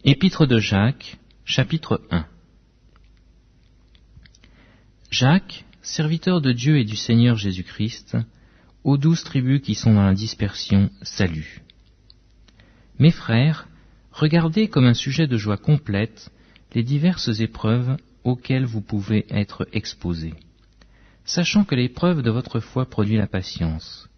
Épître de Jacques, chapitre 1. Jacques, serviteur de Dieu et du Seigneur Jésus-Christ, aux 12 tribus qui sont dans la dispersion, salut. Mes frères, regardez comme un sujet de joie complète les diverses épreuves auxquelles vous pouvez être exposés, sachant que l'épreuve de votre foi produit la patience.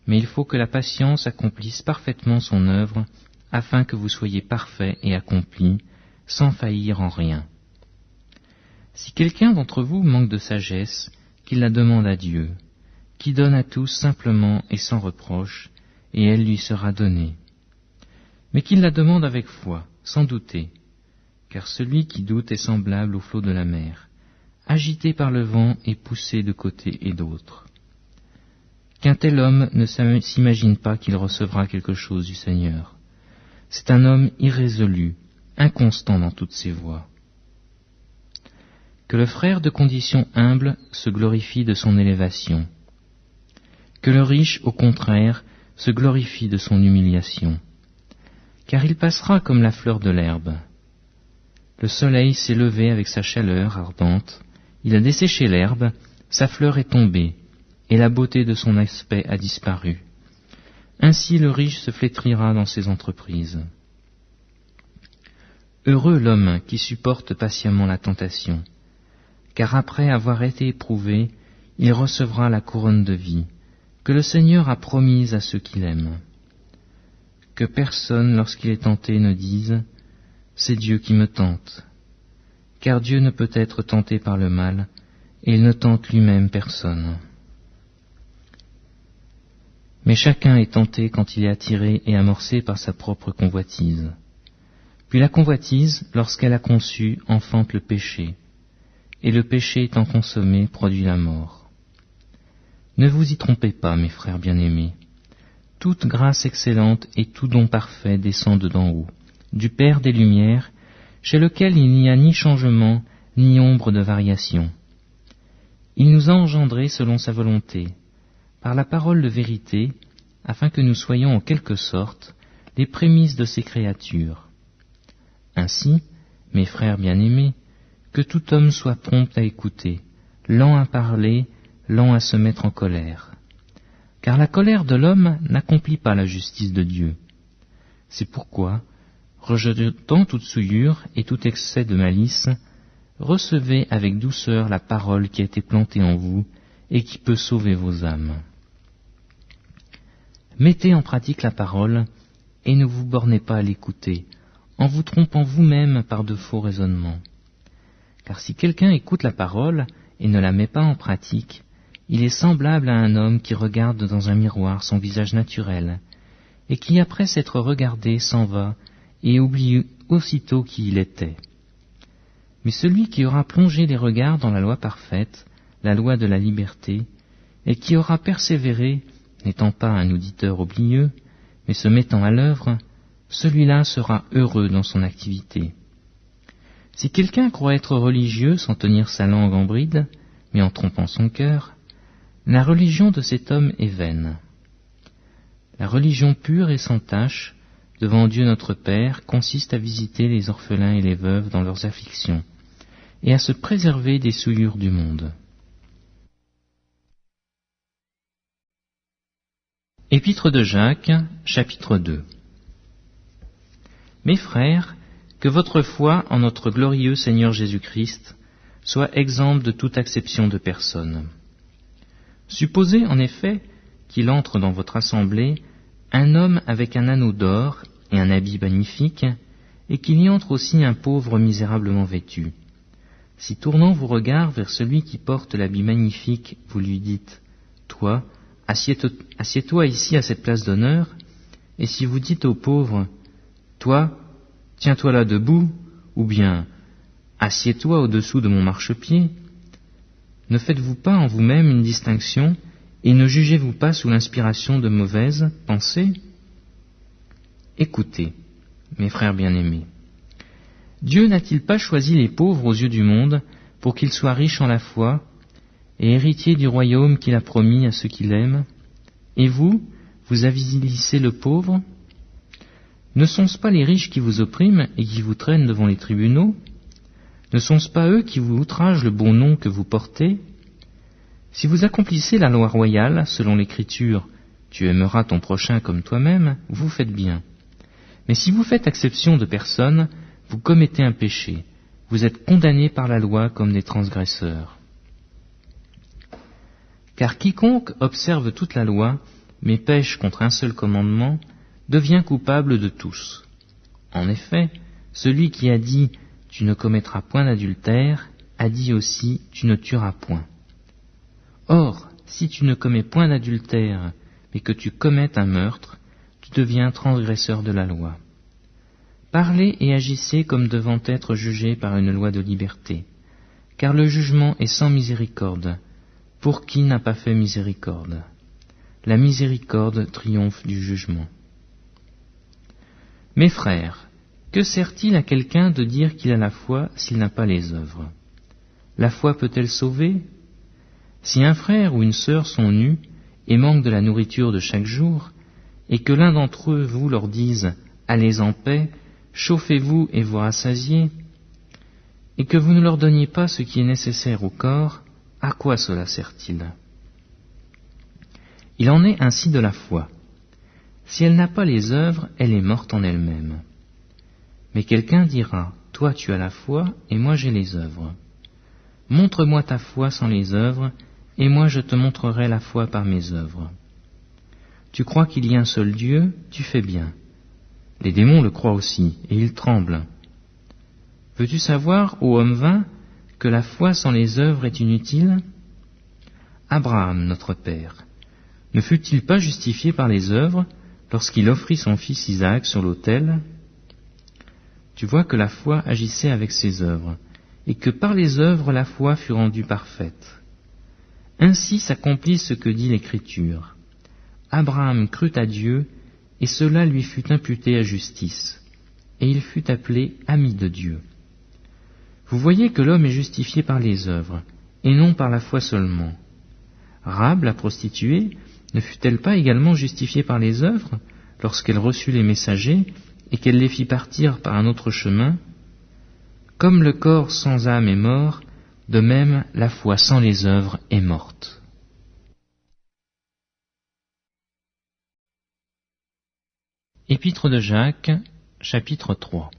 Mais il faut que la patience accomplisse parfaitement son œuvre, afin que vous soyez parfaits et accomplis, sans faillir en rien. Si quelqu'un d'entre vous manque de sagesse, qu'il la demande à Dieu, qui donne à tous simplement et sans reproche, et elle lui sera donnée. Mais qu'il la demande avec foi, sans douter, car celui qui doute est semblable au flot de la mer, agité par le vent et poussé de côté et d'autre. Qu'un tel homme ne s'imagine pas qu'il recevra quelque chose du Seigneur. C'est un homme irrésolu, inconstant dans toutes ses voies. Que le frère de condition humble se glorifie de son élévation. Que le riche, au contraire, se glorifie de son humiliation. Car il passera comme la fleur de l'herbe. Le soleil s'est levé avec sa chaleur ardente, il a desséché l'herbe, sa fleur est tombée, et la beauté de son aspect a disparu. Ainsi le riche se flétrira dans ses entreprises. Heureux l'homme qui supporte patiemment la tentation, car après avoir été éprouvé, il recevra la couronne de vie, que le Seigneur a promise à ceux qui l'aiment. Que personne, lorsqu'il est tenté, ne dise « C'est Dieu qui me tente », car Dieu ne peut être tenté par le mal, et il ne tente lui-même personne. Mais chacun est tenté quand il est attiré et amorcé par sa propre convoitise. Puis la convoitise, lorsqu'elle a conçu, enfante le péché, et le péché étant consommé, produit la mort. Ne vous y trompez pas, mes frères bien-aimés. Toute grâce excellente et tout don parfait descendent d'en haut, du Père des Lumières, chez lequel il n'y a ni changement, ni ombre de variation. Il nous a engendrés selon sa volonté, par la parole de vérité, afin que nous soyons en quelque sorte les prémices de ses créatures. Ainsi, mes frères bien-aimés, que tout homme soit prompt à écouter, lent à parler, lent à se mettre en colère. Car la colère de l'homme n'accomplit pas la justice de Dieu. C'est pourquoi, rejetant toute souillure et tout excès de malice, recevez avec douceur la parole qui a été plantée en vous et qui peut sauver vos âmes. Mettez en pratique la parole et ne vous bornez pas à l'écouter, en vous trompant vous-même par de faux raisonnements. Car si quelqu'un écoute la parole et ne la met pas en pratique, il est semblable à un homme qui regarde dans un miroir son visage naturel, et qui, après s'être regardé, s'en va et oublie aussitôt qui il était. Mais celui qui aura plongé les regards dans la loi parfaite, la loi de la liberté, et qui aura persévéré, n'étant pas un auditeur oublieux, mais se mettant à l'œuvre, celui-là sera heureux dans son activité. Si quelqu'un croit être religieux sans tenir sa langue en bride, mais en trompant son cœur, la religion de cet homme est vaine. La religion pure et sans tache, devant Dieu notre Père, consiste à visiter les orphelins et les veuves dans leurs afflictions, et à se préserver des souillures du monde. Épître de Jacques, chapitre 2. Mes frères, que votre foi en notre glorieux Seigneur Jésus-Christ soit exempte de toute acception de personne. Supposez en effet qu'il entre dans votre assemblée un homme avec un anneau d'or et un habit magnifique, et qu'il y entre aussi un pauvre misérablement vêtu. Si tournant vos regards vers celui qui porte l'habit magnifique, vous lui dites « Toi, assieds-toi ici à cette place d'honneur », et si vous dites au pauvre « Toi, tiens-toi là debout », ou bien « Assieds-toi au-dessous de mon marchepied », ne faites-vous pas en vous-même une distinction et ne jugez-vous pas sous l'inspiration de mauvaises pensées ? Écoutez, mes frères bien-aimés, Dieu n'a-t-il pas choisi les pauvres aux yeux du monde pour qu'ils soient riches en la foi et héritiers du royaume qu'il a promis à ceux qui l'aiment ? Et vous, vous avilissez le pauvre ? Ne sont-ce pas les riches qui vous oppriment et qui vous traînent devant les tribunaux? Ne sont-ce pas eux qui vous outragent le bon nom que vous portez? Si vous accomplissez la loi royale, selon l'Écriture, tu aimeras ton prochain comme toi-même, vous faites bien. Mais si vous faites exception de personne, vous commettez un péché. Vous êtes condamnés par la loi comme des transgresseurs. Car quiconque observe toute la loi, mais pêche contre un seul commandement, devient coupable de tous. En effet, celui qui a dit « Tu ne commettras point d'adultère » a dit aussi « Tu ne tueras point ». Or, si tu ne commets point d'adultère, mais que tu commettes un meurtre, tu deviens transgresseur de la loi. Parlez et agissez comme devant être jugés par une loi de liberté, car le jugement est sans miséricorde, pour qui n'a pas fait miséricorde. La miséricorde triomphe du jugement. Mes frères, que sert-il à quelqu'un de dire qu'il a la foi s'il n'a pas les œuvres? La foi peut-elle sauver? Si un frère ou une sœur sont nus et manquent de la nourriture de chaque jour, et que l'un d'entre eux vous leur dise « Allez en paix, chauffez-vous et vous rassasiez », et que vous ne leur donniez pas ce qui est nécessaire au corps, à quoi cela sert-il? Il en est ainsi de la foi. Si elle n'a pas les œuvres, elle est morte en elle-même. Mais quelqu'un dira, toi tu as la foi, et moi j'ai les œuvres. Montre-moi ta foi sans les œuvres, et moi je te montrerai la foi par mes œuvres. Tu crois qu'il y a un seul Dieu, tu fais bien. Les démons le croient aussi, et ils tremblent. Veux-tu savoir, ô homme vain, que la foi sans les œuvres est inutile? Abraham, notre père, ne fut-il pas justifié par les œuvres lorsqu'il offrit son fils Isaac sur l'autel? Tu vois que la foi agissait avec ses œuvres, et que par les œuvres la foi fut rendue parfaite. Ainsi s'accomplit ce que dit l'Écriture. Abraham crut à Dieu, et cela lui fut imputé à justice, et il fut appelé ami de Dieu. Vous voyez que l'homme est justifié par les œuvres, et non par la foi seulement. Rahab, la prostituée, ne fut-elle pas également justifiée par les œuvres, lorsqu'elle reçut les messagers, et qu'elle les fit partir par un autre chemin? Comme le corps sans âme est mort, de même la foi sans les œuvres est morte. Épître de Jacques, chapitre 3.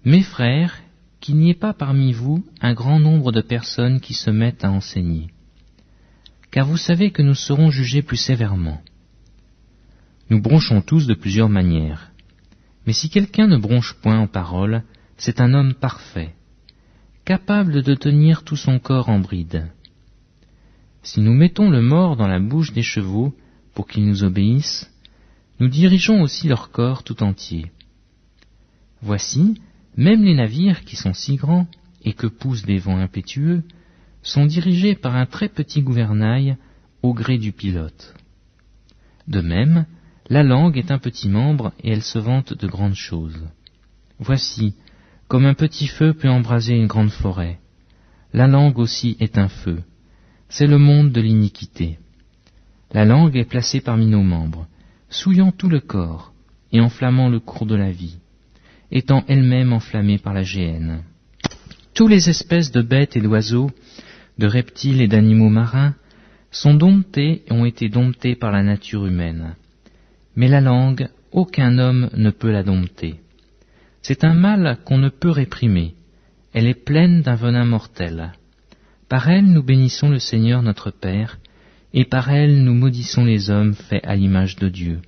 Mes frères, qu'il n'y ait pas parmi vous un grand nombre de personnes qui se mettent à enseigner, car vous savez que nous serons jugés plus sévèrement. Nous bronchons tous de plusieurs manières, mais si quelqu'un ne bronche point en parole, c'est un homme parfait, capable de tenir tout son corps en bride. Si nous mettons le mors dans la bouche des chevaux pour qu'ils nous obéissent, nous dirigeons aussi leur corps tout entier. Voici, même les navires qui sont si grands et que poussent des vents impétueux sont dirigés par un très petit gouvernail au gré du pilote. De même, la langue est un petit membre et elle se vante de grandes choses. Voici, comme un petit feu peut embraser une grande forêt, la langue aussi est un feu. C'est le monde de l'iniquité. La langue est placée parmi nos membres, souillant tout le corps et enflammant le cours de la vie, étant elle-même enflammée par la géhenne. Toutes les espèces de bêtes et d'oiseaux, de reptiles et d'animaux marins, sont domptés et ont été domptés par la nature humaine. Mais la langue, aucun homme ne peut la dompter. C'est un mal qu'on ne peut réprimer. Elle est pleine d'un venin mortel. Par elle nous bénissons le Seigneur notre Père, et par elle nous maudissons les hommes faits à l'image de Dieu.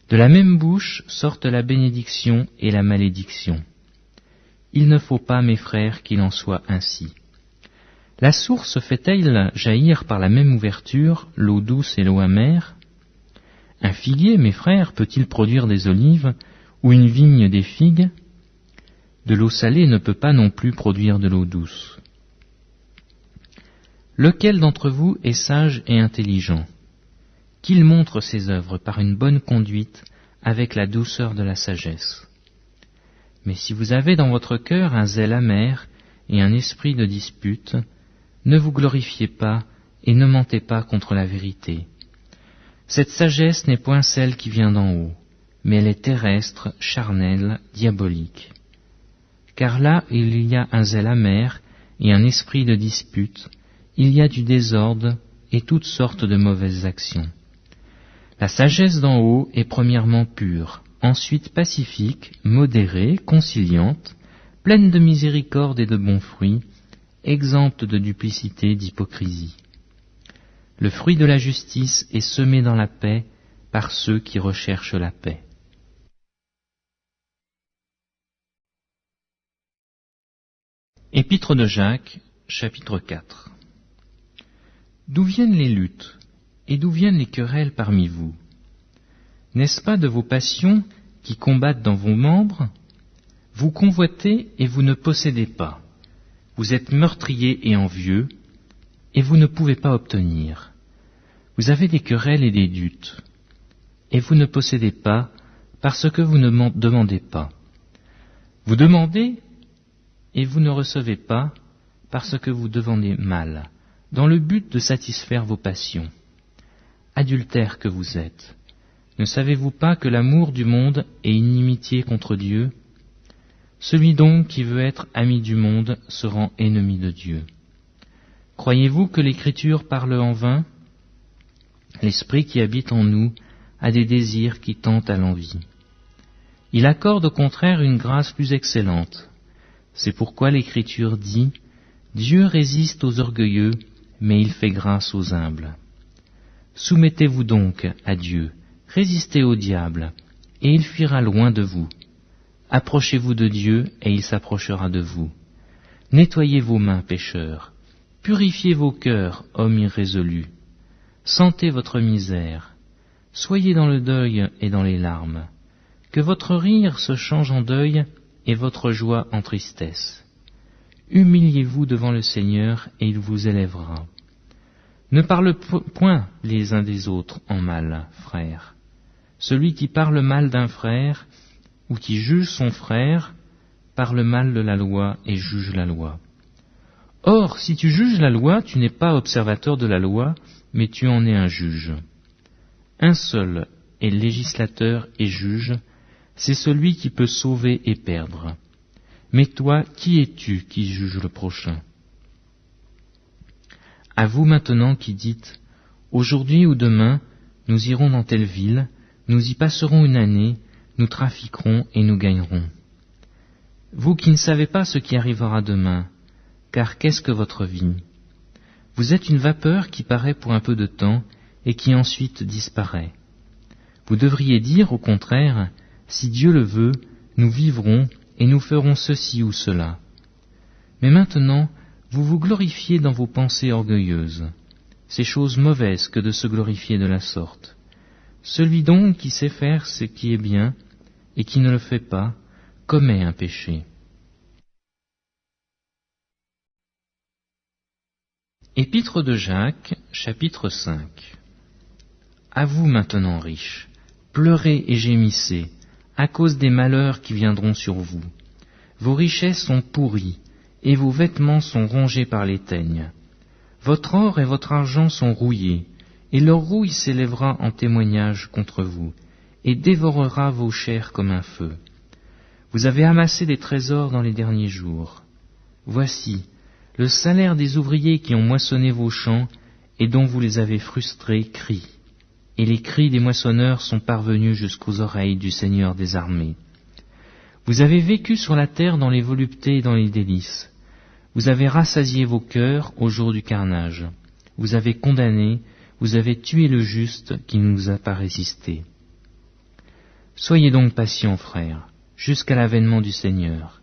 De la même bouche sortent la bénédiction et la malédiction. Il ne faut pas, mes frères, qu'il en soit ainsi. La source fait-elle jaillir par la même ouverture l'eau douce et l'eau amère? Un figuier, mes frères, peut-il produire des olives, ou une vigne des figues? De l'eau salée ne peut pas non plus produire de l'eau douce. Lequel d'entre vous est sage et intelligent? Qu'il montre ses œuvres par une bonne conduite avec la douceur de la sagesse. Mais si vous avez dans votre cœur un zèle amer et un esprit de dispute, ne vous glorifiez pas et ne mentez pas contre la vérité. Cette sagesse n'est point celle qui vient d'en haut, mais elle est terrestre, charnelle, diabolique. Car là il y a un zèle amer et un esprit de dispute, il y a du désordre et toutes sortes de mauvaises actions. La sagesse d'en haut est premièrement pure, ensuite pacifique, modérée, conciliante, pleine de miséricorde et de bons fruits, exempte de duplicité, d'hypocrisie. Le fruit de la justice est semé dans la paix par ceux qui recherchent la paix. Épître de Jacques, chapitre 4. D'où viennent les luttes, et d'où viennent les querelles parmi vous? N'est-ce pas de vos passions qui combattent dans vos membres? Vous convoitez et vous ne possédez pas. Vous êtes meurtriers et envieux, et vous ne pouvez pas obtenir. Vous avez des querelles et des luttes, et vous ne possédez pas parce que vous ne demandez pas. Vous demandez et vous ne recevez pas parce que vous demandez mal, dans le but de satisfaire vos passions. Adultères que vous êtes, ne savez-vous pas que l'amour du monde est inimitié contre Dieu? Celui donc qui veut être ami du monde se rend ennemi de Dieu. Croyez-vous que l'Écriture parle en vain? L'Esprit qui habite en nous a des désirs qui tentent à l'envie. Il accorde au contraire une grâce plus excellente. C'est pourquoi l'Écriture dit « Dieu résiste aux orgueilleux, mais il fait grâce aux humbles. » Soumettez-vous donc à Dieu, résistez au diable, et il fuira loin de vous. Approchez-vous de Dieu, et il s'approchera de vous. Nettoyez vos mains, pécheurs. Purifiez vos cœurs, hommes irrésolus. Sentez votre misère. Soyez dans le deuil et dans les larmes. Que votre rire se change en deuil et votre joie en tristesse. Humiliez-vous devant le Seigneur, et il vous élèvera. Ne parlez point les uns des autres en mal, frères. Celui qui parle mal d'un frère, ou qui juge son frère, parle mal de la loi et juge la loi. Or, si tu juges la loi, tu n'es pas observateur de la loi, mais tu en es un juge. Un seul est législateur et juge, c'est celui qui peut sauver et perdre. Mais toi, qui es-tu qui juge le prochain? À vous maintenant qui dites, aujourd'hui ou demain, nous irons dans telle ville, nous y passerons une année, nous trafiquerons et nous gagnerons. Vous qui ne savez pas ce qui arrivera demain, car qu'est-ce que votre vie? Vous êtes une vapeur qui paraît pour un peu de temps et qui ensuite disparaît. Vous devriez dire, au contraire, si Dieu le veut, nous vivrons et nous ferons ceci ou cela. Mais maintenant, vous vous glorifiez dans vos pensées orgueilleuses. C'est chose mauvaise que de se glorifier de la sorte. Celui donc qui sait faire ce qui est bien et qui ne le fait pas, commet un péché. Épître de Jacques, chapitre 5. À vous maintenant, riches, pleurez et gémissez, à cause des malheurs qui viendront sur vous. Vos richesses sont pourries, et vos vêtements sont rongés par les teignes. Votre or et votre argent sont rouillés, et leur rouille s'élèvera en témoignage contre vous, et dévorera vos chairs comme un feu. Vous avez amassé des trésors dans les derniers jours. Voici, le salaire des ouvriers qui ont moissonné vos champs et dont vous les avez frustrés crie, et les cris des moissonneurs sont parvenus jusqu'aux oreilles du Seigneur des armées. Vous avez vécu sur la terre dans les voluptés et dans les délices. Vous avez rassasié vos cœurs au jour du carnage. Vous avez condamné, vous avez tué le juste qui ne nous a pas résisté. Soyez donc patients, frères, jusqu'à l'avènement du Seigneur.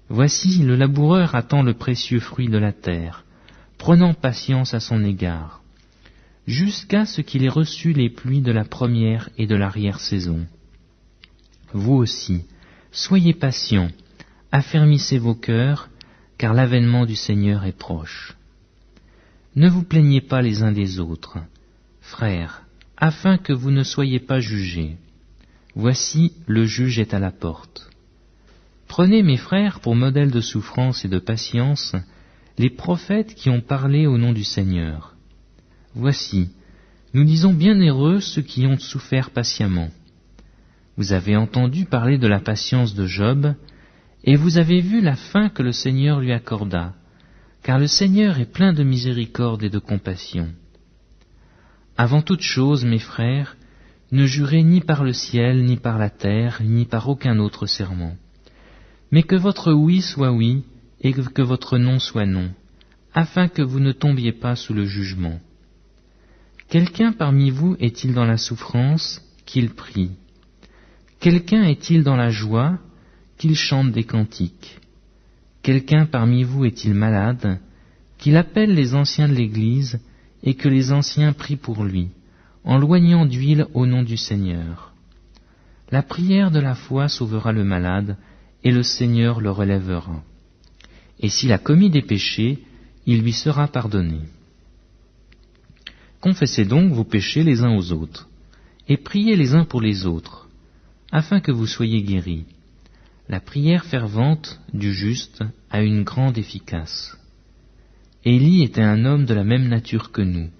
Voici, le laboureur attend le précieux fruit de la terre, prenant patience à son égard, jusqu'à ce qu'il ait reçu les pluies de la première et de l'arrière-saison. Vous aussi, soyez patients, affermissez vos cœurs, car l'avènement du Seigneur est proche. Ne vous plaignez pas les uns des autres, frères, afin que vous ne soyez pas jugés. Voici, le juge est à la porte. Prenez, mes frères, pour modèle de souffrance et de patience, les prophètes qui ont parlé au nom du Seigneur. Voici, Nous disons bienheureux ceux qui ont souffert patiemment. Vous avez entendu parler de la patience de Job, et vous avez vu la fin que le Seigneur lui accorda, car le Seigneur est plein de miséricorde et de compassion. Avant toute chose, mes frères, ne jurez ni par le ciel, ni par la terre, ni par aucun autre serment, mais que votre oui soit oui, et que votre non soit non, afin que vous ne tombiez pas sous le jugement. Quelqu'un parmi vous est-il dans la souffrance? Qu'il prie. Quelqu'un est-il dans la joie? Qu'il chante des cantiques. Quelqu'un parmi vous est-il malade? Qu'il appelle les anciens de l'Église, et que les anciens prient pour lui, en loignant d'huile au nom du Seigneur. La prière de la foi sauvera le malade, et le Seigneur le relèvera. Et s'il a commis des péchés, il lui sera pardonné. Confessez donc vos péchés les uns aux autres, et priez les uns pour les autres, afin que vous soyez guéris. La prière fervente du juste a une grande efficace. Élie était un homme de la même nature que nous.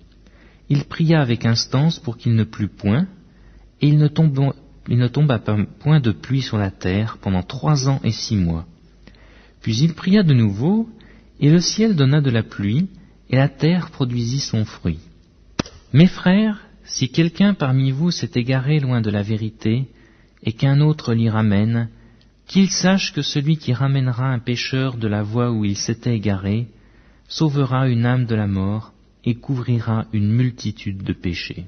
Il pria avec instance pour qu'il ne plût point, et il ne tomba point de pluie sur la terre pendant 3 ans et 6 mois. Puis il pria de nouveau, et le ciel donna de la pluie, et la terre produisit son fruit. Mes frères, si quelqu'un parmi vous s'est égaré loin de la vérité, et qu'un autre l'y ramène, qu'il sache que celui qui ramènera un pécheur de la voie où il s'était égaré, sauvera une âme de la mort, et couvrira une multitude de péchés.